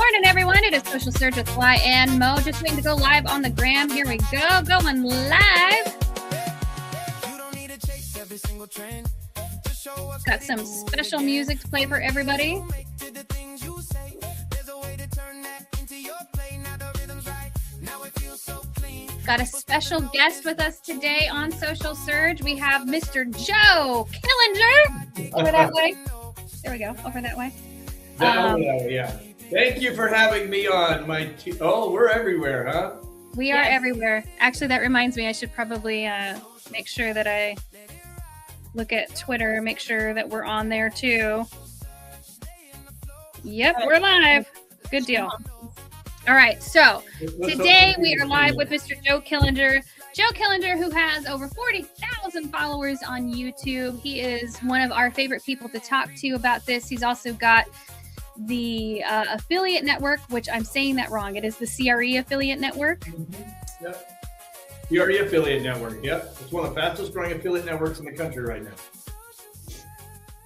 morning, everyone. It is Social Surge with Fly and Mo. Just waiting to go live on the gram. Here we go. Going live. Got some special music to play for everybody. Got a special guest with us today on Social Surge. We have Mr. Joe Killinger over that way. There we go. Over that way. Yeah. Thank you for having me on my we're everywhere, huh? We are everywhere. Actually, that reminds me, I should probably make sure that I look at Twitter, make sure that we're on there too. Yep, we're live. Good deal. All right, so today we are live with Mr. Joe Killinger. Joe Killinger, who has over 40,000 followers on YouTube. He is one of our favorite people to talk to about this. He's also got the affiliate network, which I'm saying that wrong. It is the CRE Affiliate Network. Mm-hmm. Yep. CRE Affiliate Network. Yep. It's one of the fastest growing affiliate networks in the country right now.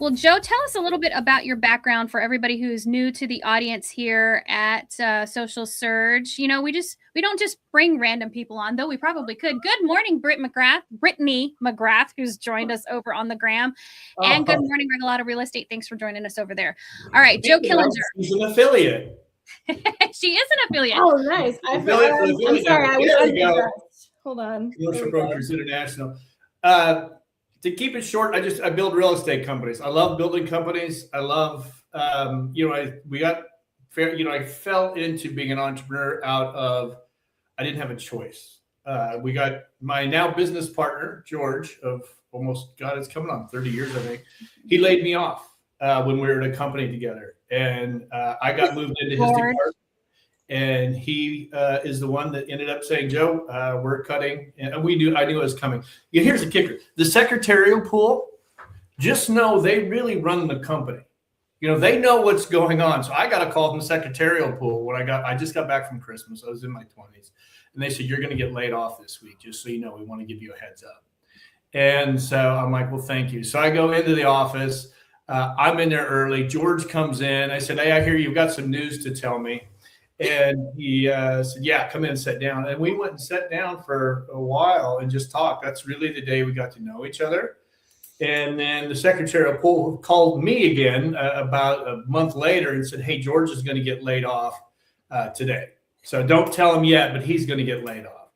Well, Joe, tell us a little bit about your background for everybody who's new to the audience here at Social Surge. You know, we don't just bring random people on, though we probably could. Good morning, Brittany McGrath, who's joined us over on the gram. And good morning, Regalado Real Estate. Thanks for joining us over there. All right, Joe Killinger. She's an affiliate. She is an affiliate. Oh, nice. I'm sorry. I was unaddressed. Hold on. Commercial Brokers International. To keep it short, I build real estate companies. I love building companies. I love, I fell into being an entrepreneur out of, I didn't have a choice. We got my now business partner, George, of it's coming on 30 years, I think. He laid me off when we were in a company together. And I got moved into his department. And he is the one that ended up saying, Joe, we're cutting. And I knew it was coming. Here's the kicker. The secretarial pool, just know they really run the company. You know, they know what's going on. So I got a call from the secretarial pool when I just got back from Christmas. I was in my 20s. And they said, you're going to get laid off this week. Just so you know, we want to give you a heads up. And so I'm like, well, thank you. So I go into the office. I'm in there early. George comes in. I said, hey, I hear you've got some news to tell me. And he said, yeah, come in and sit down. And we went and sat down for a while and just talked. That's really the day we got to know each other. And then the secretarial pool called me again about a month later and said, hey, George is going to get laid off today. So don't tell him yet, but he's going to get laid off.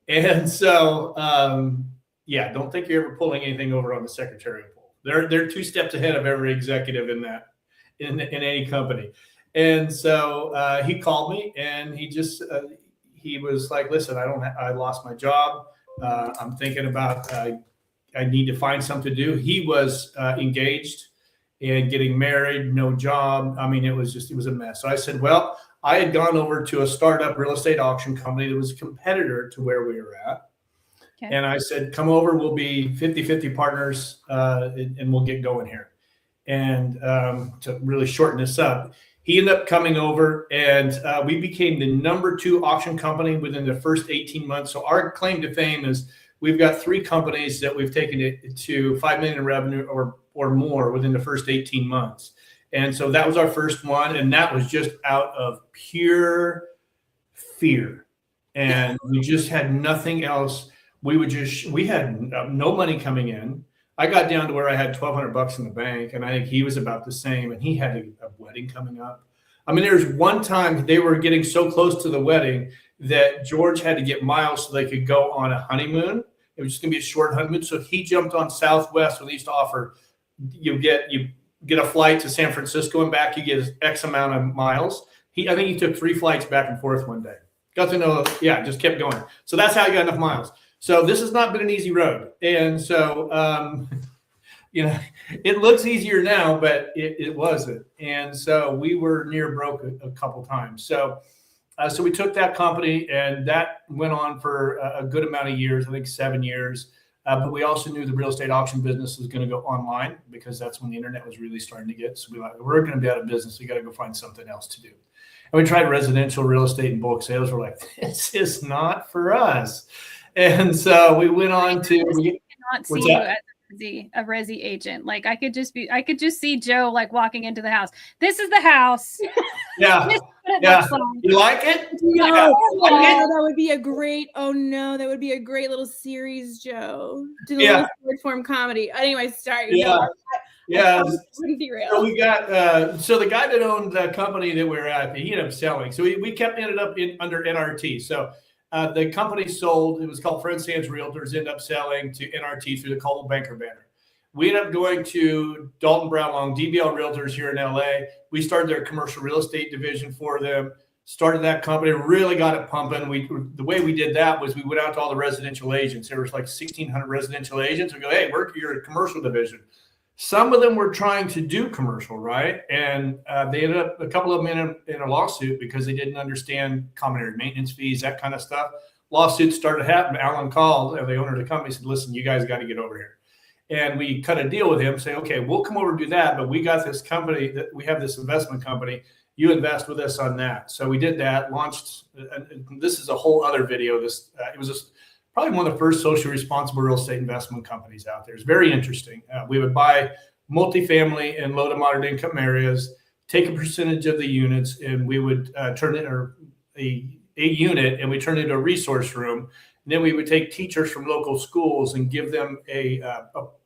And so, don't think you're ever pulling anything over on the secretarial pool. They're 2 steps ahead of every executive in any company. And so he called me and he was like, listen, I lost my job. I'm thinking about, I need to find something to do. He was engaged and getting married, no job. I mean, it was a mess. So I said, well, I had gone over to a startup real estate auction company that was a competitor to where we were at. Okay. And I said, come over, we'll be 50-50 partners and we'll get going here. And to really shorten this up, he ended up coming over and we became the number 2 auction company within the first 18 months. So our claim to fame is we've got 3 companies that we've taken it to 5 million in revenue or more within the first 18 months. And so that was our first one. And that was just out of pure fear. And we just had nothing else. We had no money coming in. I got down to where I had $1,200 in the bank, and I think he was about the same, and he had a wedding coming up. I mean, there was one time they were getting so close to the wedding that George had to get miles so they could go on a honeymoon. It was just going to be a short honeymoon. So he jumped on Southwest when they used to offer, you get a flight to San Francisco and back, you get X amount of miles. I think he took 3 flights back and forth one day. Got to know, just kept going. So that's how he got enough miles. So this has not been an easy road. And so, it looks easier now, but it wasn't. And so we were near broke a couple times. So we took that company and that went on for a good amount of years, I think 7 years. But we also knew the real estate auction business was going to go online because that's when the internet was really starting to get. So we're going to be out of business. We got to go find something else to do. And we tried residential real estate and bulk sales. We're like, this is not for us. And so we went on to. a resi agent. Like I could just see Joe like walking into the house. This is the house. Yeah. This is what it Yeah. looks like. You like it? No, Yeah. oh, that would be a great. Oh no, that would be a great little series, Joe. Do a little short form comedy. Anyway, sorry. Yeah. No, Yeah. wouldn't be real. So we got so the guy that owned the company that we were at, he ended up selling. So we ended up under NRT. So the company sold. It was called Fred Sands Realtors. Ended up selling to NRT through the Coldwell Banker banner. We ended up going to Dalton Brown Long, DBL Realtors here in LA. We started their commercial real estate division for them. Started that company, really got it pumping. The way we did that was we went out to all the residential agents. There was like 1,600 residential agents. We go, hey, you're a commercial division. Some of them were trying to do commercial, right? And they ended up, a couple of them in a lawsuit because they didn't understand common area maintenance fees, that kind of stuff. Lawsuits started happening. Alan called, the owner of the company, said, listen, you guys got to get over here. And we cut a deal with him saying, okay, we'll come over and do that, but we got this company that we have this investment company. You invest with us on that. So we did that, launched, and this is a whole other video. It was probably one of the first socially responsible real estate investment companies out there. It's very interesting. We would buy multifamily in low to moderate income areas, take a percentage of the units, and we would turn it or a unit, and we turn it into a resource room. And then we would take teachers from local schools and give them a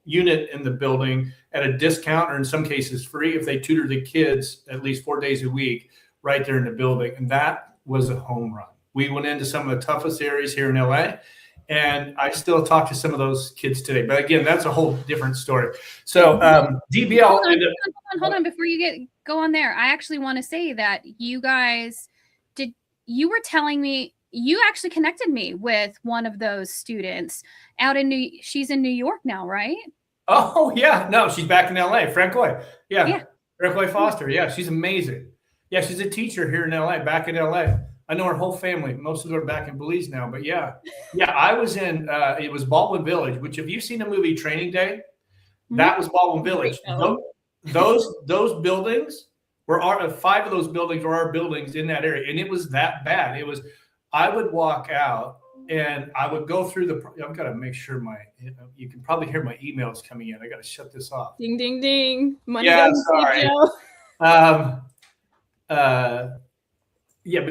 unit in the building at a discount, or in some cases free, if they tutor the kids at least 4 days a week right there in the building. And that was a home run. We went into some of the toughest areas here in LA, and I still talk to some of those kids today. But again, that's a whole different story. So DBL. Hold on. Before you go on there, I actually want to say that you guys you were telling me, you actually connected me with one of those students out in she's in New York now, right? Oh yeah. No, she's back in LA. Francois. Yeah. Francois Foster. Yeah. She's amazing. Yeah. She's a teacher here in LA, back in LA. I know her whole family. Most of them are back in Belize now, but yeah. I was in, it was Baldwin Village, which, have you seen the movie Training Day? That was Baldwin Village. Those buildings were 5 of those buildings were our buildings in that area. And it was that bad. I would walk out and I would go through I've got to make sure you can probably hear my emails coming in. I got to shut this off. Ding, ding, ding. Money Sorry. But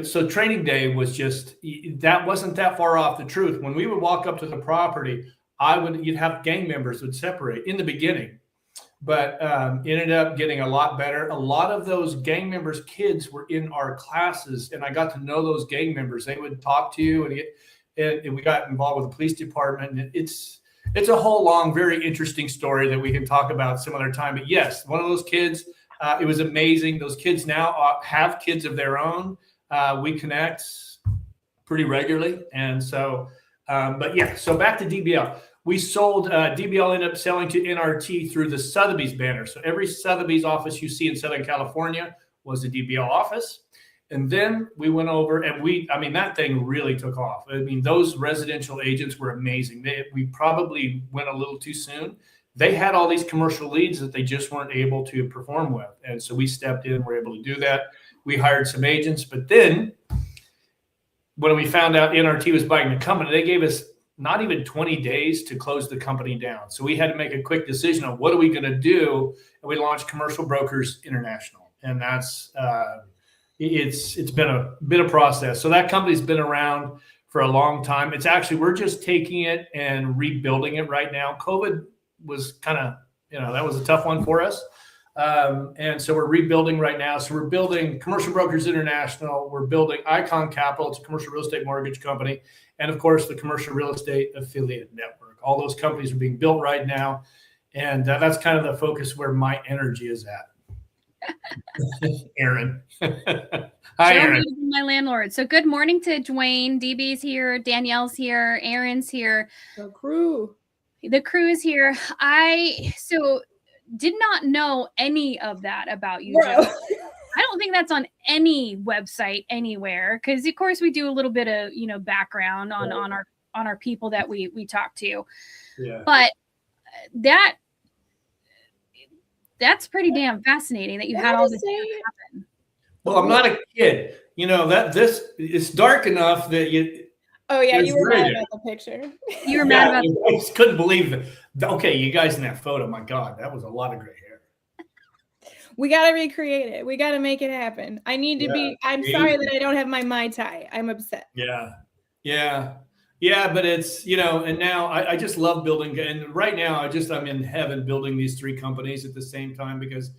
so Training Day was that wasn't that far off the truth. When we would walk up to the property, you'd have gang members would separate in the beginning, but ended up getting a lot better. A lot of those gang members' kids were in our classes, and I got to know those gang members. They would talk to you, and we got involved with the police department. And it's a whole long, very interesting story that we can talk about some other time. But yes, one of those kids, it was amazing. Those kids now have kids of their own. We connect pretty regularly. And so, so back to DBL. We sold, DBL ended up selling to NRT through the Sotheby's banner. So every Sotheby's office you see in Southern California was a DBL office. And then we went over and that thing really took off. I mean, those residential agents were amazing. We probably went a little too soon. They had all these commercial leads that they just weren't able to perform with. And so we stepped in, were able to do that. We hired some agents, but then when we found out NRT was buying the company, they gave us not even 20 days to close the company down. So we had to make a quick decision on what are we going to do? And we launched Commercial Brokers International. And that's, it's been a process. So that company's been around for a long time. It's actually, we're just taking it and rebuilding it right now. COVID was kind of, that was a tough one for us. And so we're rebuilding right now. So we're building Commercial Brokers International. We're building Icon Capital. It's a commercial real estate mortgage company. And of course, the Commercial Real Estate Affiliate Network. All those companies are being built right now. And that's kind of the focus where my energy is at. Aaron. Hi, Aaron. My landlord. So good morning to Dwayne. DB's here. Danielle's here. Aaron's here. The crew is here. I did not know any of that about you, Joe. I don't think that's on any website anywhere, because of course we do a little bit of background on our people that we talk to. Yeah. But that's pretty damn fascinating that you had all this happen. Well, I'm not a kid. It's dark enough that Oh yeah, you were great. mad about the picture. You were mad about I just couldn't believe it. Okay, you guys in that photo, my God, that was a lot of gray hair. We got to recreate it. We got to make it happen. I need to be, I'm sorry that I don't have my Mai Tai. I'm upset. Yeah, but it's, and now I just love building. And right now I'm in heaven building these 3 companies at the same time because,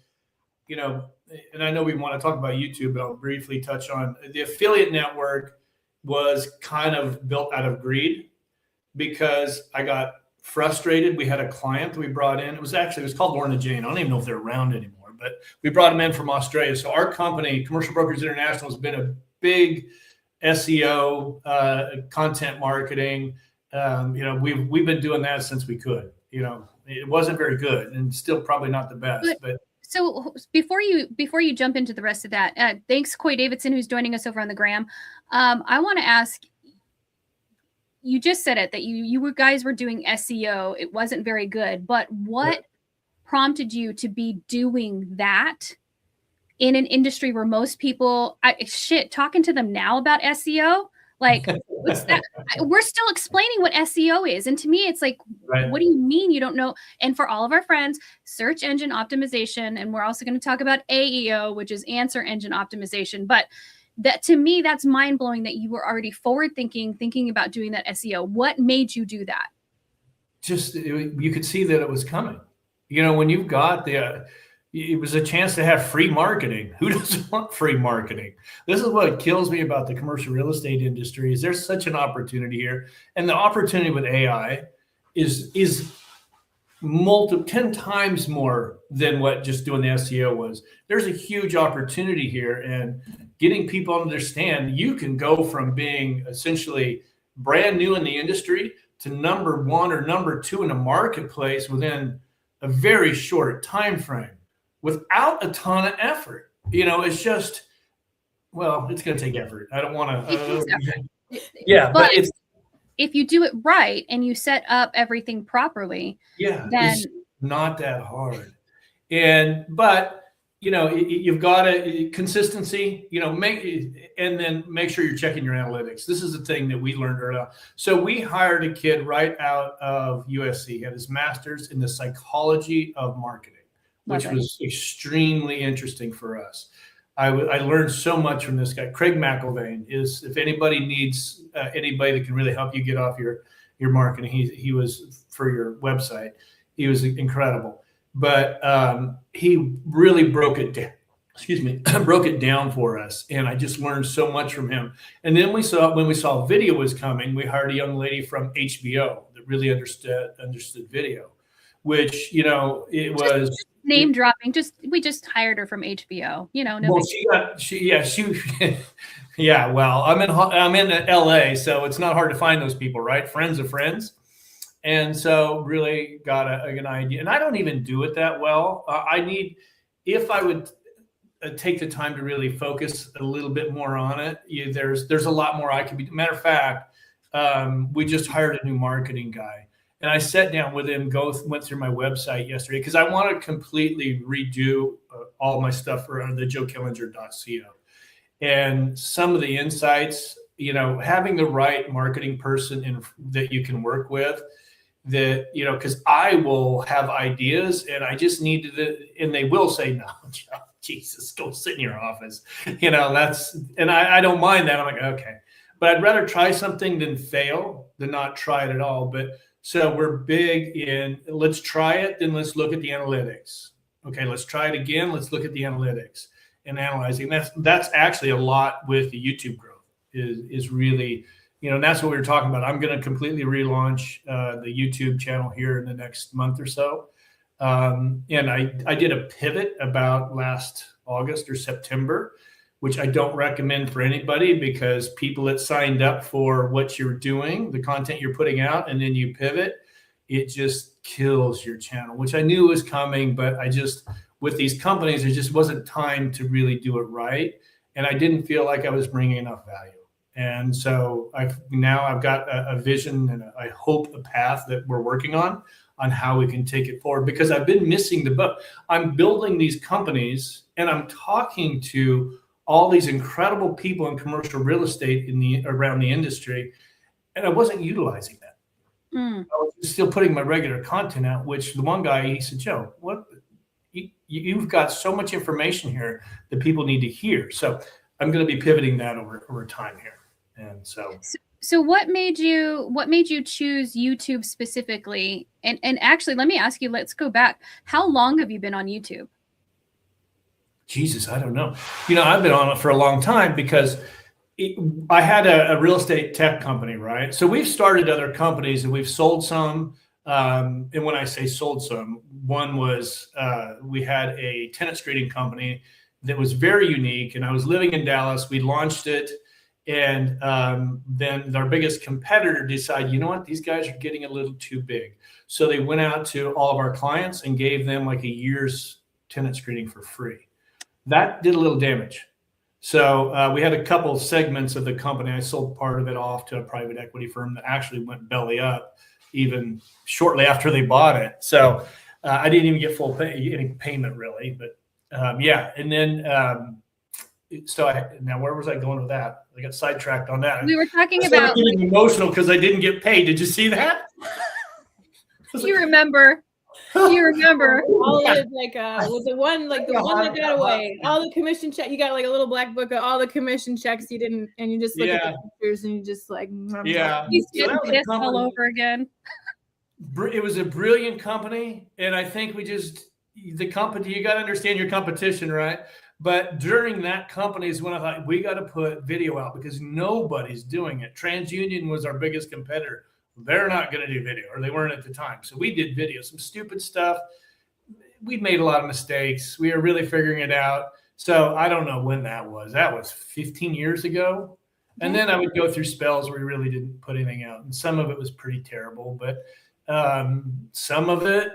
and I know we want to talk about YouTube, but I'll briefly touch on the affiliate network was kind of built out of greed because I got frustrated. We had a client that we brought in. It was called Lorna Jane. I don't even know if they're around anymore, but we brought them in from Australia. So our company, Commercial Brokers International, has been a big SEO, content marketing. We've been doing that since we could. It wasn't very good, and still probably not the best. But so before you jump into the rest of that, thanks, Coy Davidson, who's joining us over on the Gram. I want to ask. You just said it that you guys were doing SEO. It wasn't very good, but what prompted you to be doing that in an industry where most people talking to them now about SEO, like what's that? We're still explaining what SEO is, and to me it's like, what do you mean you don't know? And for all of our friends, search engine optimization, and we're also going to talk about AEO, which is answer engine optimization. But that, to me, that's mind-blowing that you were already forward thinking about doing that SEO. What made you do that? Just you could see that it was coming. When you've got it was a chance to have free marketing. Who doesn't want free marketing? This is what kills me about the commercial real estate industry is there's such an opportunity here. And the opportunity with AI is 10 times more than what just doing the SEO was. There's a huge opportunity here, and getting people to understand you can go from being essentially brand new in the industry to number 1 or number 2 in the marketplace within a very short time frame without a ton of effort. It's just, it's going to take effort. I don't want to. But it's, if you do it right and you set up everything properly, then it's not that hard. But you've got to consistency, and then make sure you're checking your analytics. This is the thing that we learned early on. So we hired a kid right out of USC. He had his master's in the psychology of marketing, which was extremely interesting for us. I learned so much from this guy. Craig McIlvaine is, if anybody needs anybody that can really help you get off your marketing, he was for your website. He was incredible. But he really broke it down. Broke it down for us, and I just learned so much from him. And then when we saw video was coming, we hired a young lady from HBO that really understood video, which it was name dropping. We just hired her from HBO. Well, I'm in LA, so it's not hard to find those people, right? Friends of friends. And so really got an idea. And I don't even do it that well. If I would take the time to really focus a little bit more on it, there's a lot more I could be. Matter of fact, we just hired a new marketing guy. And I sat down with him, went through my website yesterday because I want to completely redo all my stuff around the joekillinger.co. And some of the insights, having the right marketing person that you can work with, that, because I will have ideas and I just need to, and they will say, no, Jesus, go sit in your office. And I don't mind that. I'm like, okay, but I'd rather try something than fail than not try it at all. But so we're big in, let's try it, then let's look at the analytics. Okay, let's try it again. Let's look at the analytics and analyzing. That's actually a lot with the YouTube growth is really, and that's what we were talking about. I'm going to completely relaunch the YouTube channel here in the next month or so. And I did a pivot about last August or September, which I don't recommend for anybody because people that signed up for what you're doing, the content you're putting out, and then you pivot, it just kills your channel, which I knew was coming, but with these companies, there just wasn't time to really do it right. And I didn't feel like I was bringing enough value. And so I've got a vision and I hope a path that we're working on how we can take it forward, because I've been missing the boat. I'm building these companies and I'm talking to all these incredible people in commercial real estate around the industry. and I wasn't utilizing that. Mm. I was still putting my regular content out, which the one guy, he said, Joe, you've got so much information here that people need to hear. So I'm going to be pivoting that over time here. And so what made you choose YouTube specifically? And actually, let me ask you, let's go back. How long have you been on YouTube? Jesus, I don't know. I've been on it for a long time because I had a real estate tech company, right? So we've started other companies and we've sold some. And when I say sold some, one was we had a tenant screening company that was very unique. And I was living in Dallas. We launched it. And then our biggest competitor decided, you know what, these guys are getting a little too big. So they went out to all of our clients and gave them like a year's tenant screening for free. That did a little damage. So we had a couple of segments of the company. I sold part of it off to a private equity firm that actually went belly up even shortly after they bought it. So I didn't even get any payment really. But yeah. And then now where was I going with that? I got sidetracked on that. We were talking about getting emotional because I didn't get paid. Did you see that? You remember. You remember. All of it, was the one that got away. All the commission check. You got like a little black book of all the commission checks you didn't, and you just look at the pictures and you just like, He's getting pissed all over again. It was a brilliant company, and I think the company. You got to understand your competition, right? But during that company is when I thought we got to put video out because nobody's doing it. TransUnion was our biggest competitor. They're not going to do video, or they weren't at the time. So we did video, some stupid stuff. We made a lot of mistakes. We were really figuring it out. So I don't know when that was. That was 15 years ago. And then I would go through spells where we really didn't put anything out. And some of it was pretty terrible, but some of it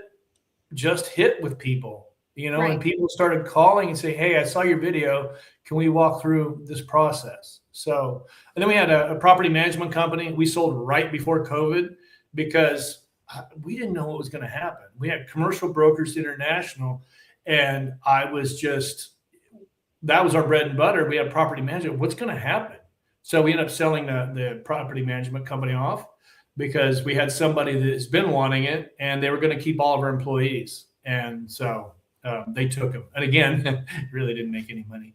just hit with people, Right. and people started calling and say, hey, I saw your video. Can we walk through this process? So, and then we had a property management company. We sold right before COVID because we didn't know what was going to happen. We had Commercial Brokers International, and that was our bread and butter. We had property management. What's going to happen? So we ended up selling the property management company off because we had somebody that's been wanting it, and they were going to keep all of our employees. And so they took them. And again, really didn't make any money.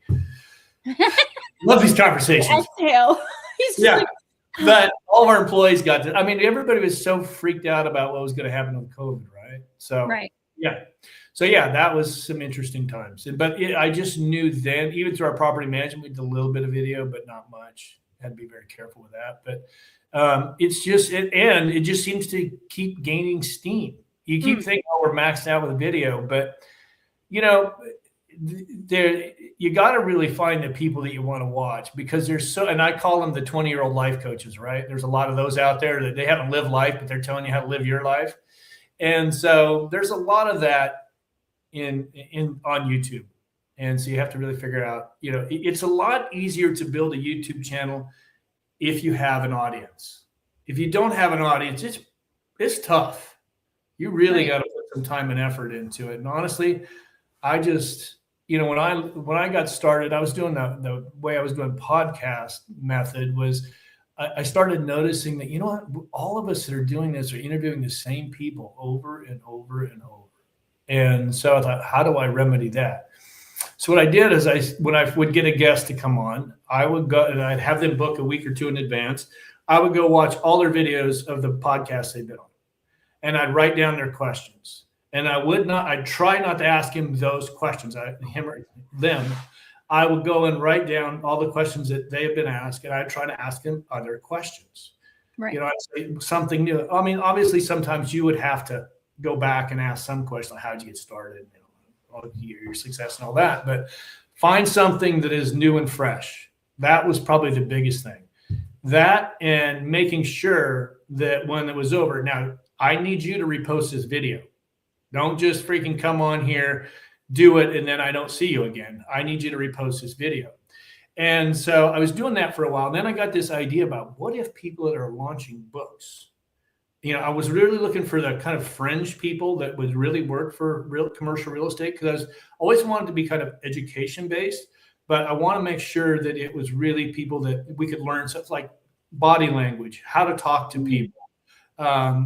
Love these conversations. Exhale. Yeah. But all of our employees everybody was so freaked out about what was going to happen with COVID, right? So, right. Yeah. So, yeah, that was some interesting times. But I just knew then, even through our property management, we did a little bit of video, but not much. Had to be very careful with that. But it just seems to keep gaining steam. You keep thinking, we're maxed out with video, but you got to really find the people that you want to watch because and I call them the 20-year-old life coaches, right? There's a lot of those out there that they haven't lived life, but they're telling you how to live your life. And so there's a lot of that on YouTube. And so you have to really figure out, it's a lot easier to build a YouTube channel if you have an audience. If you don't have an audience, it's tough. You really got to put some time and effort into it. And honestly, I just, when I got started, I was doing the way I was doing podcast method was I started noticing that, all of us that are doing this are interviewing the same people over and over and over. And so I thought, how do I remedy that? So what I did is when I would get a guest to come on, I would go and I'd have them book a week or two in advance. I would go watch all their videos of the podcasts they've been on, and I'd write down their questions. And I'd try not to ask him those questions, them. I would go and write down all the questions that they have been asked, and I'd try to ask them other questions. Right. I'd say something new. I mean, obviously, sometimes you would have to go back and ask some question, like, how'd you get started? Your success and all that. But find something that is new and fresh. That was probably the biggest thing. That and making sure that when it was over, now I need you to repost this video. Don't just freaking come on here, do it, and then I don't see you again. I need you to repost this video. And so I was doing that for a while. And then I got this idea about what if people that are launching books, I was really looking for the kind of fringe people that would really work for real commercial real estate because I always wanted to be kind of education based, but I want to make sure that it was really people that we could learn stuff like body language, how to talk to people.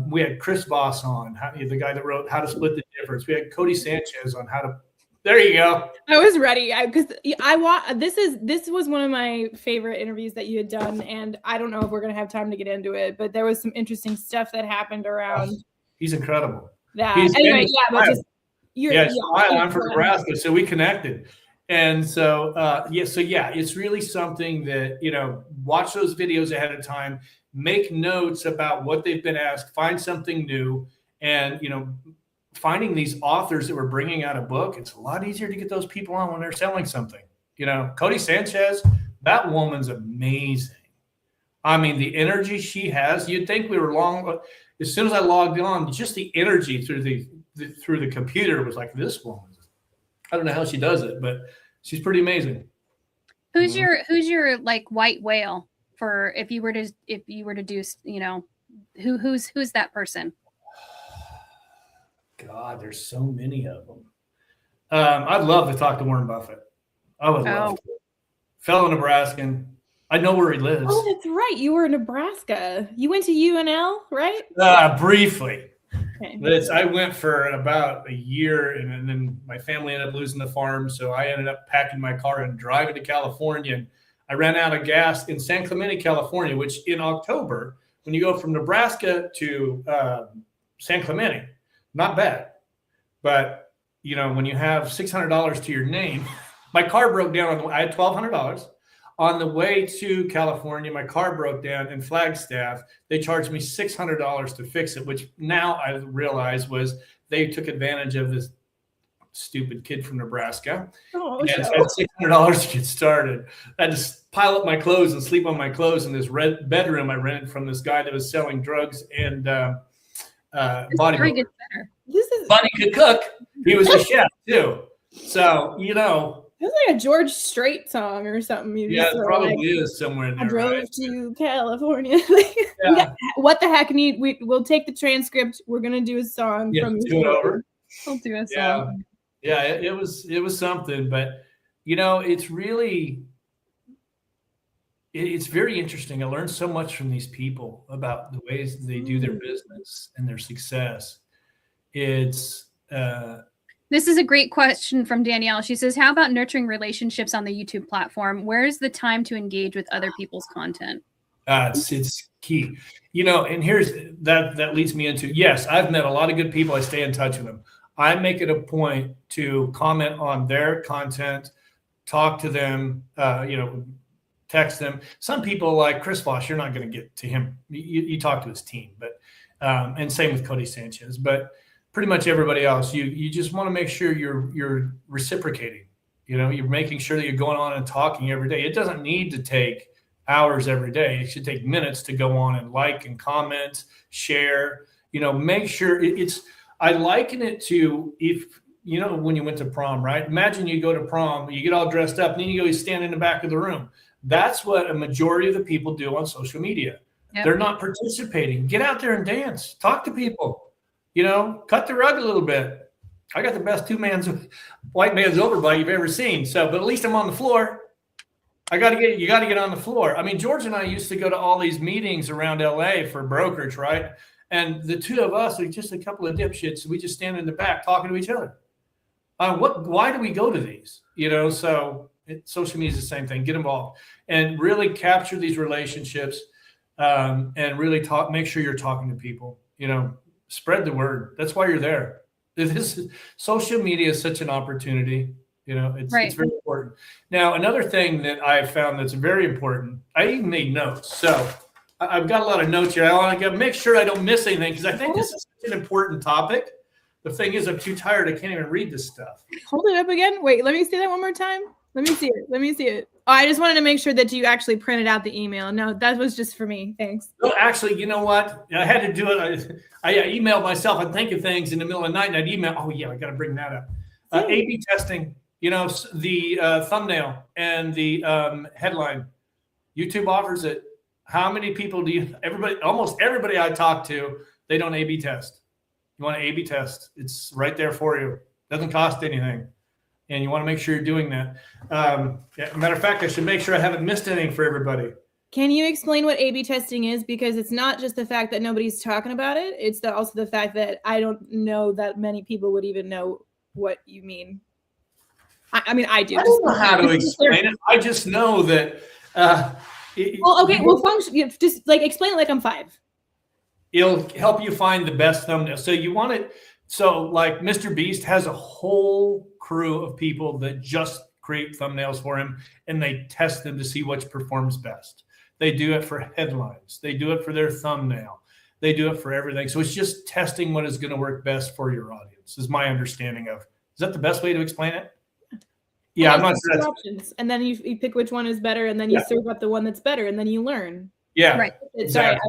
We had Chris Voss on, the guy that wrote How to Split the Difference. We had Cody Sanchez on how to. There you go. I was ready because this was one of my favorite interviews that you had done, and I don't know if we're gonna have time to get into it, but there was some interesting stuff that happened around. He's incredible. Anyway, but just I'm from Nebraska, so we connected, and so it's really something that watch those videos ahead of time, make notes about what they've been asked, find something new, and finding these authors that were bringing out a book, it's a lot easier to get those people on when they're selling something. Cody Sanchez, that woman's amazing. I mean, the energy she has, you'd think we were long. As soon as I logged on, just the energy through the computer was like, this woman. I don't know how she does it, but she's pretty amazing. Who's your like white whale for if you were to do, who's that person? God, there's so many of them. I'd love to talk to Warren Buffett. I would love to. Fellow Nebraskan. I know where he lives. Oh, that's right. You were in Nebraska. You went to UNL, right? Briefly. Okay. I went for about a year, and then my family ended up losing the farm, so I ended up packing my car and driving to California. And I ran out of gas in San Clemente, California, which in October, when you go from Nebraska to San Clemente, not bad. But, when you have $600 to your name, my car broke down. I had $1,200. On the way to California, my car broke down in Flagstaff. They charged me $600 to fix it, which now I realize was they took advantage of this stupid kid from Nebraska. And I had $600 to get started. I had to pile up my clothes and sleep on my clothes in this red bedroom I rented from this guy that was selling drugs and bodybuilder. Buddy could cook. He was a chef too. So, it was like a George Strait song or something. It probably is somewhere in there. I drove to California. What the heck? We'll take the transcript. We're gonna do a song from do it over. We'll do a song. Yeah, it was something, but it's really it's very interesting. I learned so much from these people about the ways they do their business and their success. It's This is a great question from Danielle. She says, how about nurturing relationships on the YouTube platform? Where's the time to engage with other people's content? It's key. And here's that leads me into, yes, I've met a lot of good people. I stay in touch with them. I make it a point to comment on their content, talk to them, text them. Some people like Chris Voss, you're not going to get to him. You talk to his team, but and same with Cody Sanchez, but pretty much everybody else, you just want to make sure you're reciprocating. You're making sure that you're going on and talking every day. It doesn't need to take hours every day. It should take minutes to go on and like and comment, share. Make sure I liken it to when you went to prom, right? Imagine you go to prom, you get all dressed up, and then you stand in the back of the room. That's what a majority of the people do on social media. Yep. They're not participating. Get out there and dance. Talk to people. Cut the rug a little bit. I got the best white man's overbite you've ever seen. So, but at least I'm on the floor. You got to get on the floor. I mean, George and I used to go to all these meetings around LA for brokerage, right? And the two of us are just a couple of dipshits. We just stand in the back talking to each other. Why do we go to these? So social media is the same thing. Get involved and really capture these relationships and really make sure you're talking to people, spread the word. That's why you're there. Social media is such an opportunity. It's very important. Now, another thing that I found that's very important, I even made notes. So I've got a lot of notes here. I want to make sure I don't miss anything because I think this is such an important topic. The thing is, I'm too tired. I can't even read this stuff. Hold it up again. Wait, let me see that one more time. Let me see it. Oh, I just wanted to make sure that you actually printed out the email. No, that was just for me. Thanks. Well, actually, you know what? I had to do it. I emailed myself. I'd think of things in the middle of the night, and I'd email. Oh, yeah, I got to bring that up. A/B testing, the thumbnail and the headline. YouTube offers it. How many people almost everybody I talk to, they don't A/B test. You want to A/B test. It's right there for you. Doesn't cost anything. And you want to make sure you're doing that. Matter of fact, I should make sure I haven't missed anything for everybody. Can you explain what A/B testing is? Because it's not just the fact that nobody's talking about it. It's also the fact that I don't know that many people would even know what you mean. I mean, I do. I don't know how to explain it. I just know that. Just like explain it like I'm 5. It'll help you find the best thumbnail. So you want it. So like Mr. Beast has a whole crew of people that just create thumbnails for him, and they test them to see which performs best. They do it for headlines. They do it for their thumbnail. They do it for everything. So it's just testing what is going to work best for your audience, is my understanding of. Is that the best way to explain it? Yeah, I'm not sure. Options, and then you pick which one is better, and then you serve up the one that's better, and then you learn. Yeah, right. Exactly.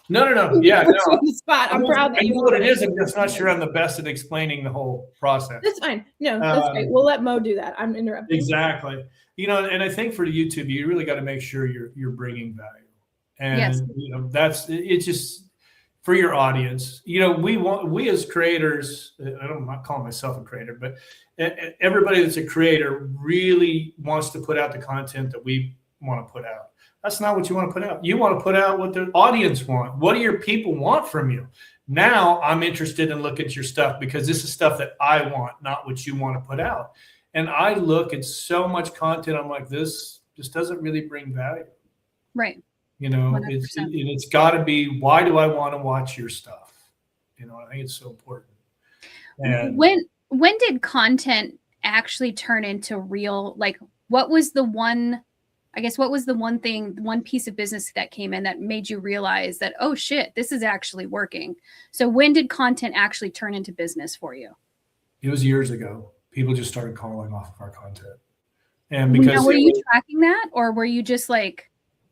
Sorry, No. Yeah, no. The spot. I'm proud that I you know what it is. I'm just not sure I'm the best at explaining the whole process. That's fine. No, that's great. We'll let Mo do that. I'm interrupting. Exactly. And I think for YouTube, you really got to make sure you're bringing value, and that's it's just for your audience. We as creators, I'm not calling myself a creator, but everybody that's a creator really wants to put out the content that we want to put out. That's not what you want to put out. You want to put out what the audience want. What do your people want from you? Now I'm interested in looking at your stuff because this is stuff that I want, not what you want to put out. And I look at so much content. I'm like, this just doesn't really bring value. Right. 100%. It's got to be, why do I want to watch your stuff? I think it's so important. And when did content actually turn into real? Like, what was the one piece of business that came in that made you realize that, oh shit, this is actually working? So when did content actually turn into business for you? It was years ago. People just started calling off of our content. And because now, were you tracking that, or were you just like,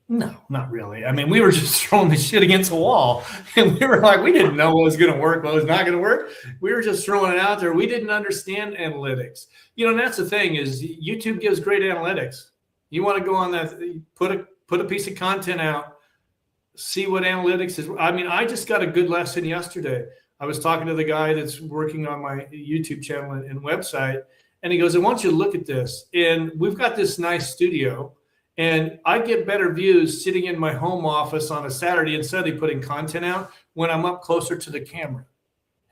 no, not really. I mean, we were just throwing the shit against the wall, and we were like, we didn't know what was going to work, what was not going to work. We were just throwing it out there. We didn't understand analytics. And that's the thing, is YouTube gives great analytics. You want to go on that, put a piece of content out, see what analytics is. I mean, I just got a good lesson yesterday. I was talking to the guy that's working on my YouTube channel and website, and he goes, I want you to look at this. And we've got this nice studio, and I get better views sitting in my home office on a Saturday and Sunday putting content out when I'm up closer to the camera.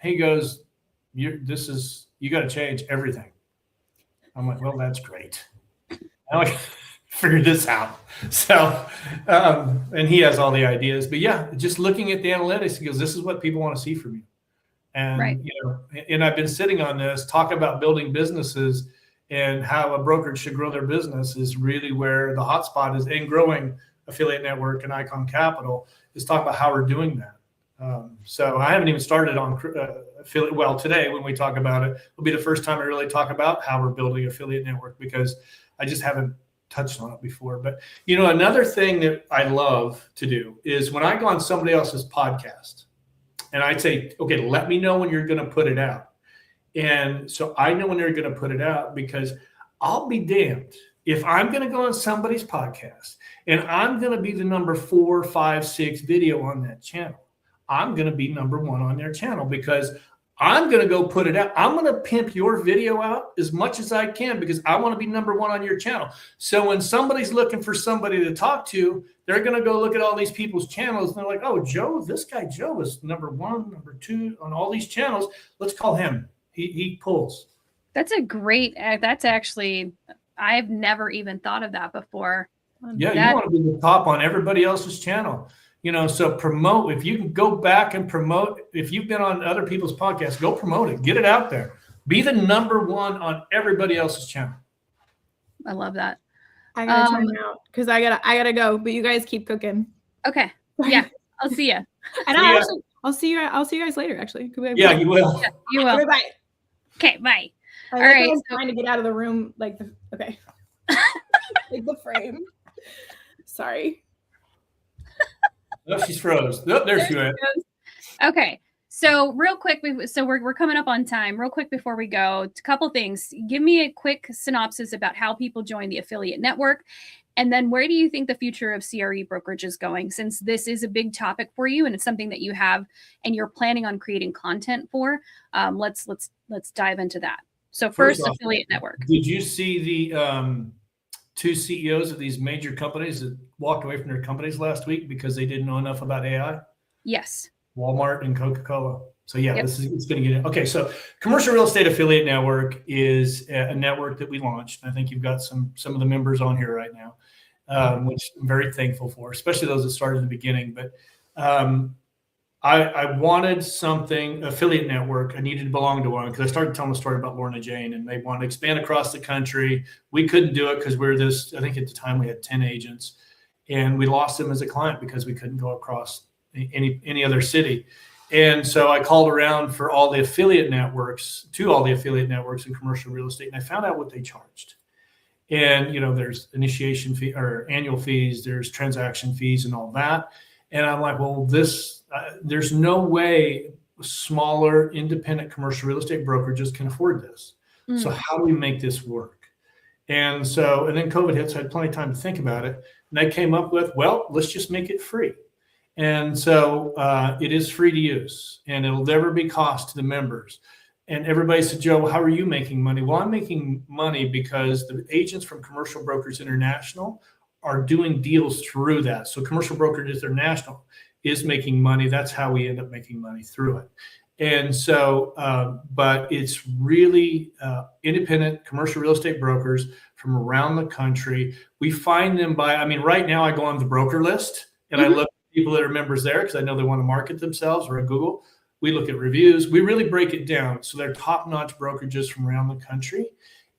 He goes, you got to change everything. I'm like, well, that's great. I'm like, figured this out. So, and he has all the ideas, but yeah, just looking at the analytics, he goes, this is what people want to see from you. And, right. And I've been sitting on this, talk about building businesses and how a brokerage should grow their business is really where the hot spot is, and growing Affiliate Network and Icon Capital is talk about how we're doing that. So I haven't even started on affiliate. Well, today when we talk about it, will be the first time I really talk about how we're building Affiliate Network, because I just haven't touched on it before. But another thing that I love to do is when I go on somebody else's podcast and I'd say, okay, let me know when you're going to put it out. And so I know when they're going to put it out, because I'll be damned if I'm going to go on somebody's podcast and I'm going to be the number 4, 5, 6 video on that channel. I'm going to be number 1 on their channel because I'm going to go put it out. I'm going to pimp your video out as much as I can because I want to be number 1 on your channel. So when somebody's looking for somebody to talk to, they're going to go look at all these people's channels. And they're like, oh, this guy Joe is number 1, number 2 on all these channels. Let's call him. He pulls. That's actually, I've never even thought of that before. Yeah, you want to be the top on everybody else's channel. So promote. If you can go back and promote, if you've been on other people's podcasts, go promote it. Get it out there. Be the number 1 on everybody else's channel. I love that. I gotta try out because I gotta go. But you guys keep cooking. Okay. Yeah, I'll see you. And I'll see you guys later. Actually, yeah, you will. Yeah, you will. Bye. Okay, bye. All right. I'm trying to get out of the room. Okay. Like the frame. Sorry. Oh, she's froze. Oh, there she went. Okay. So real quick, we're coming up on time. Real quick before we go, a couple things. Give me a quick synopsis about how people join the affiliate network. And then where do you think the future of CRE brokerage is going? Since this is a big topic for you and it's something that you have and you're planning on creating content for, let's dive into that. So first, affiliate network. Did you see the two CEOs of these major companies that walked away from their companies last week because they didn't know enough about AI? Yes. Walmart and Coca-Cola. So yeah, Yep. it's going to get in. Okay. So Commercial Real Estate Affiliate Network is a network that we launched. I think you've got some of the members on here right now, which I'm very thankful for, especially those that started in the beginning. But I wanted something, affiliate network. I needed to belong to one because I started telling the story about Lorna Jane and they wanted to expand across the country. We couldn't do it because I think at the time we had 10 agents and we lost them as a client because we couldn't go across any other city. And so I called around for all the affiliate networks in commercial real estate. And I found out what they charged. And, there's initiation fee or annual fees, there's transaction fees and all that. And I'm like, well, there's no way smaller independent commercial real estate brokerages can afford this. So how do we make this work? And then COVID hit, so I had plenty of time to think about it. And I came up with, well, let's just make it free. And so it is free to use and it'll never be cost to the members. And everybody said, Joe, how are you making money? Well, I'm making money because the agents from Commercial Brokers International are doing deals through that. So Commercial Brokers International is making money. That's how we end up making money through it. And so, but it's really independent commercial real estate brokers from around the country. We find them right now I go on the broker list and I look at people that are members there because I know they want to market themselves, or at Google. We look at reviews. We really break it down. So they're top-notch brokerages from around the country.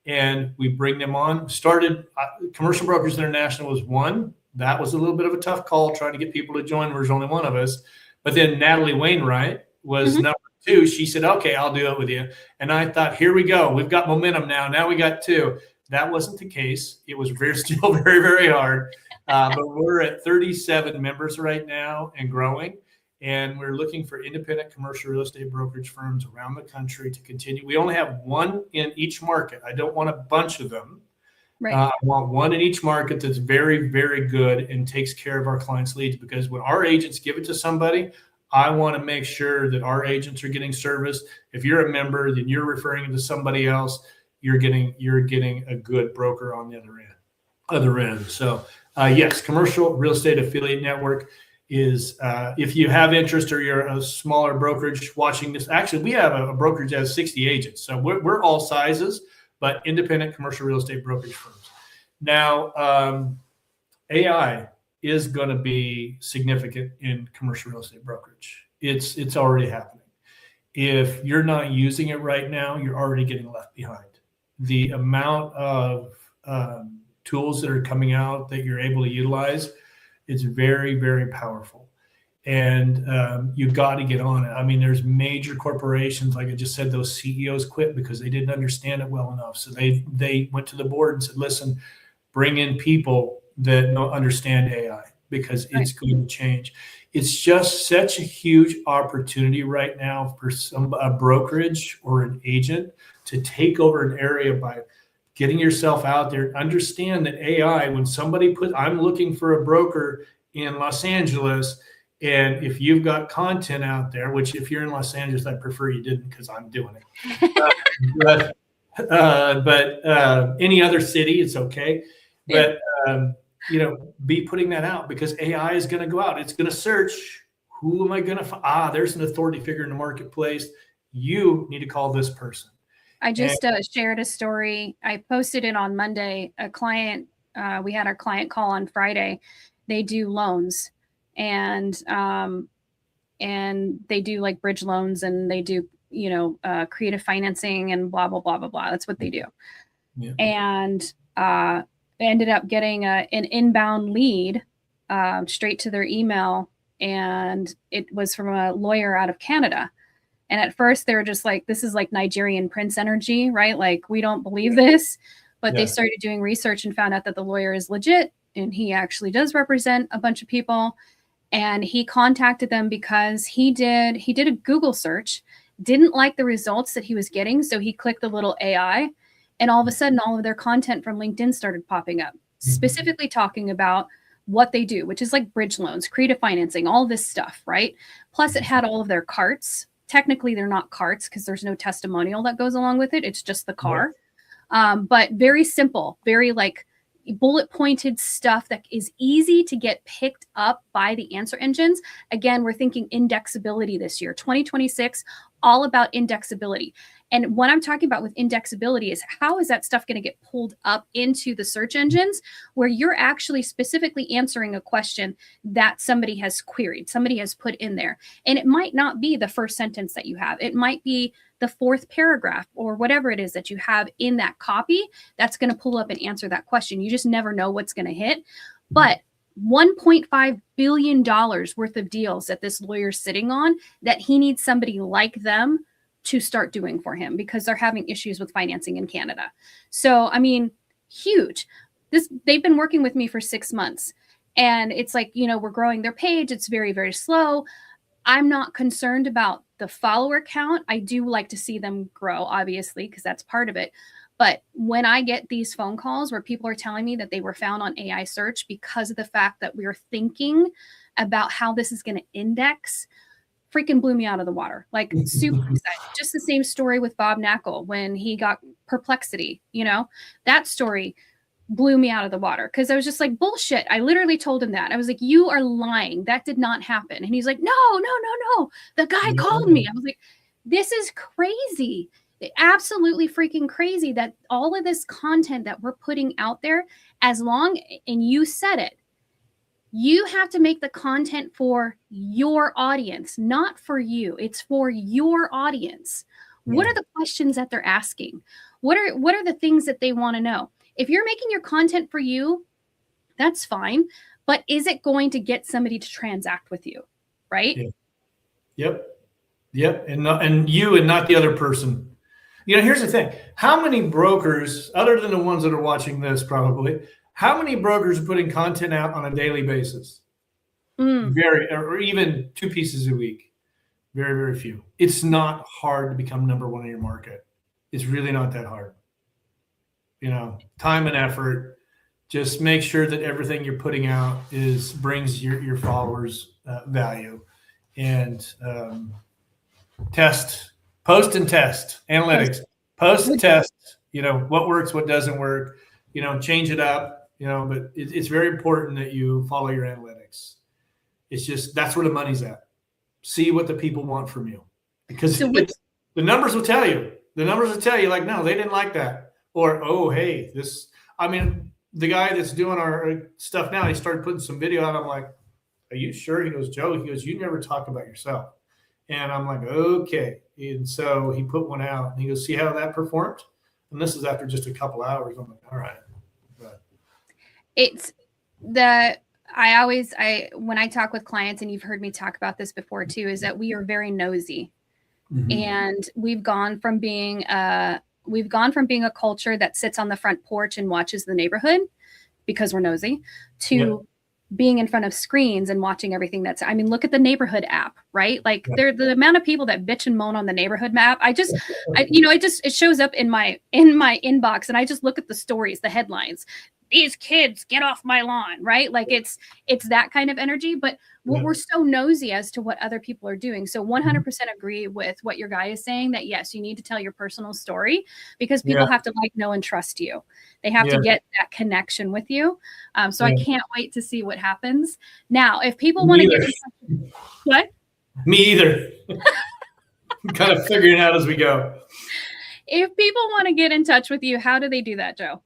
And we bring them on. Started Commercial Brokers International was one. That was a little bit of a tough call trying to get people to join. There's only one of us. But then Natalie Wainwright was number two. She said, okay, I'll do it with you. And I thought, here we go. We've got momentum now. Now we got two. That wasn't the case. It was still very, very hard. But we're at 37 members right now and growing. And we're looking for independent commercial real estate brokerage firms around the country to continue. We only have one in each market. I don't want a bunch of them. Right. I want one in each market that's very, very good and takes care of our clients' leads, because when our agents give it to somebody, I want to make sure that our agents are getting service. If you're a member, then you're referring it to somebody else. You're getting a good broker on the other end. So yes, Commercial Real Estate Affiliate Network is if you have interest or you're a smaller brokerage watching this. Actually, we have a brokerage that has 60 agents. So we're all sizes, but independent commercial real estate brokerage firms. Now, AI is going to be significant in commercial real estate brokerage. It's already happening. If you're not using it right now, you're already getting left behind. The amount of tools that are coming out that you're able to utilize, it's very, very powerful. And you've got to get on it. I mean, there's major corporations, like I just said, those CEOs quit because they didn't understand it well enough. So they went to the board and said, listen, bring in people that understand AI, because it's going to change. It's just such a huge opportunity right now for a brokerage or an agent to take over an area by getting yourself out there. Understand that AI, when somebody I'm looking for a broker in Los Angeles, and if you've got content out there, which if you're in Los Angeles, I prefer you didn't, because I'm doing it. But any other city, it's okay. But be putting that out, because AI is going to go out. It's going to search. Who am I going to find? There's an authority figure in the marketplace. You need to call this person. I just shared a story. I posted it on Monday. A client, we had our client call on Friday. They do loans, and they do like bridge loans, and they do creative financing and blah blah blah blah blah. That's what they do. Yeah. And they ended up getting an inbound lead straight to their email, and it was from a lawyer out of Canada. And at first they were just like, this is like Nigerian prince energy, right? Like, we don't believe this. But they started doing research and found out that the lawyer is legit, and he actually does represent a bunch of people. And he contacted them because he did a Google search, didn't like the results that he was getting. So he clicked the little AI, and all of a sudden all of their content from LinkedIn started popping up, specifically talking about what they do, which is like bridge loans, creative financing, all this stuff, right? Plus it had all of their carts. Technically, they're not carts because there's no testimonial that goes along with it. It's just the car. But very simple, very like bullet pointed stuff that is easy to get picked up by the answer engines. Again, we're thinking indexability this year, 2026, all about indexability. And what I'm talking about with indexability is how is that stuff going to get pulled up into the search engines where you're actually specifically answering a question that somebody has queried, somebody has put in there. And it might not be the first sentence that you have. It might be the fourth paragraph or whatever it is that you have in that copy that's going to pull up and answer that question. You just never know what's going to hit. But $1.5 billion worth of deals that this lawyer's sitting on that he needs somebody like them to start doing for him because they're having issues with financing in Canada. So, I mean, huge. They've been working with me for 6 months and it's like, you know, we're growing their page. It's very, very slow. I'm not concerned about the follower count. I do like to see them grow, obviously, because that's part of it. But when I get these phone calls where people are telling me that they were found on AI search because of the fact that we're thinking about how this is going to index, freaking blew me out of the water. Like super excited. Just the same story with Bob Knackle when he got Perplexity, you know, that story blew me out of the water because I was just like, bullshit. I literally told him that. I was like, you are lying. That did not happen. And he's like, no. The guy called me. I was like, this is crazy. Absolutely freaking crazy that all of this content that we're putting out there, as long, and you said it, you have to make the content for your audience, not for you. It's for your audience. Yeah. What are the questions that they're asking? What are the things that they want to know? If you're making your content for you, that's fine. But is it going to get somebody to transact with you? Right? Yeah. Yep. And you and not the other person. You know, here's the thing. How many brokers, other than the ones that are watching this probably, how many brokers are putting content out on a daily basis? Or even 2 pieces a week. Very, very few. It's not hard to become number one in your market. It's really not that hard. You know, time and effort. Just make sure that everything you're putting out brings your followers value, and post and test analytics. Post and test. You know what works, what doesn't work. You know, change it up. You know, but it's very important that you follow your analytics. It's just that's where the money's at. See what the people want from you, because the numbers will tell you. The numbers will tell you, like, no, they didn't like that, or oh, hey, this. I mean, the guy that's doing our stuff now, he started putting some video out. I'm like, are you sure? He goes, Joe. He goes, you never talk about yourself, and I'm like, okay. And so he put one out, and he goes, see how that performed? And this is after just a couple hours. I'm like, all right. It's when I talk with clients, and you've heard me talk about this before too, is that we are very nosy. Mm-hmm. And we've gone from being a culture that sits on the front porch and watches the neighborhood because we're nosy to being in front of screens and watching everything look at the neighborhood app, right? Like the amount of people that bitch and moan on the neighborhood map. It shows up in my inbox, and I just look at the stories, the headlines. These kids, get off my lawn, right? Like it's that kind of energy, but we're so nosy as to what other people are doing. So 100% agree with what your guy is saying, that yes, you need to tell your personal story because people have to like, know, and trust you. They have to get that connection with you. So I can't wait to see what happens. Now, if people want to get what? Me either. I'm kind of figuring it out as we go. If people want to get in touch with you, how do they do that, Joe?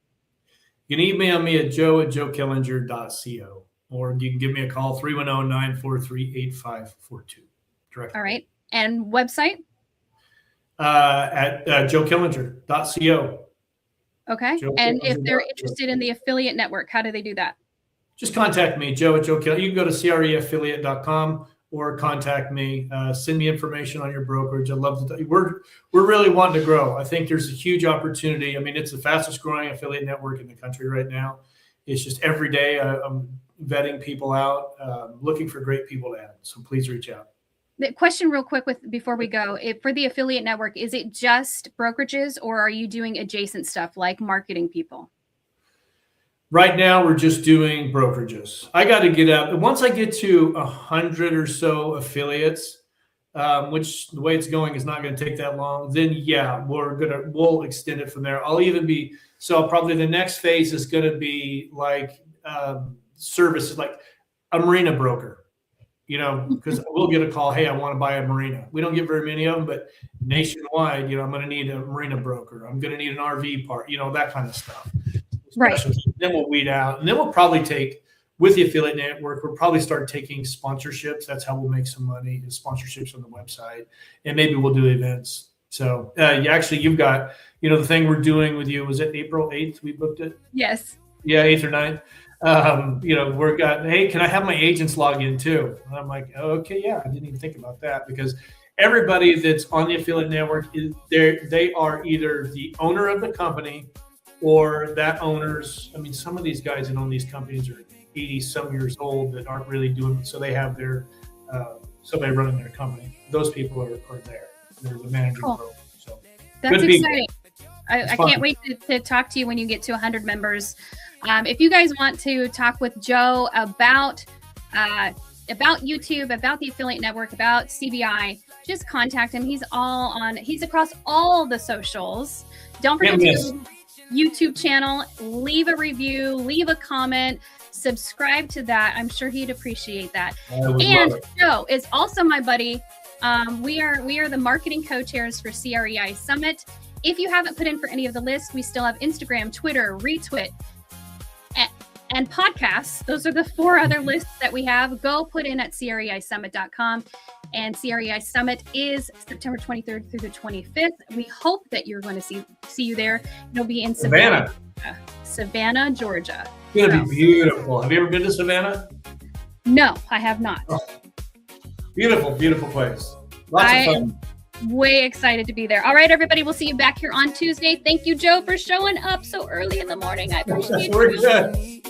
You can email me at joe@joekillinger.co, or you can give me a call, 310-943-8542. Directly. All right. And website? At joekillinger.co. Okay. And if they're interested in the affiliate network, how do they do that? Just contact me, joe@joekillinger. You can go to CREaffiliate.com or contact me. Send me information on your brokerage. I'd love to. We're really wanting to grow. I think there's a huge opportunity. I mean, it's the fastest growing affiliate network in the country right now. It's just every day I'm vetting people out, looking for great people to add. So please reach out. The question real quick before we go, for the affiliate network, is it just brokerages, or are you doing adjacent stuff like marketing people? Right now, we're just doing brokerages. I got to get out. Once I get to 100 or so affiliates, which the way it's going is not going to take that long, then we'll extend it from there. I'll even be So probably the next phase is going to be like services, like a marina broker. You know, because we'll get a call, hey, I want to buy a marina. We don't get very many of them, but nationwide, you know, I'm going to need a marina broker. I'm going to need an RV park, you know, that kind of stuff. Right. Then we'll weed out, and then we'll probably take, with the affiliate network, we'll probably start taking sponsorships. That's how we'll make some money, is sponsorships on the website, and maybe we'll do events. So you've got, you know, the thing we're doing with you, was it April 8th we booked it? Yes. Yeah, 8th or 9th. You know, we're got, hey, can I have my agents log in too? And I'm like, okay, yeah, I didn't even think about that, because everybody that's on the affiliate network they are either the owner of the company or that owner's. I mean, some of these guys that own these companies are 80 some years old that aren't really doing it, so they have their somebody running their company. Those people are there. They're the managing broker. So that's exciting. I can't wait to talk to you when you get to 100 members. If you guys want to talk with Joe about YouTube, about the affiliate network, about CBI, just contact him. He's across all the socials. Don't forget to go to YouTube channel, leave a review, leave a comment, subscribe to that. I'm sure he'd appreciate that. And Joe is also my buddy. We are the marketing co-chairs for CREI Summit. If you haven't put in for any of the lists, we still have Instagram, Twitter, Retweet, and podcasts. Those are the 4 other lists that we have. Go put in at CREISummit.com. And CREI Summit is September 23rd through the 25th. We hope that you're going to see you there. It'll be in Savannah, Georgia. It's going to be beautiful. Have you ever been to Savannah? No, I have not. Oh, beautiful, beautiful place. Lots of fun. Way excited to be there. All right, everybody, we'll see you back here on Tuesday. Thank you, Joe, for showing up so early in the morning. I appreciate it. We're good.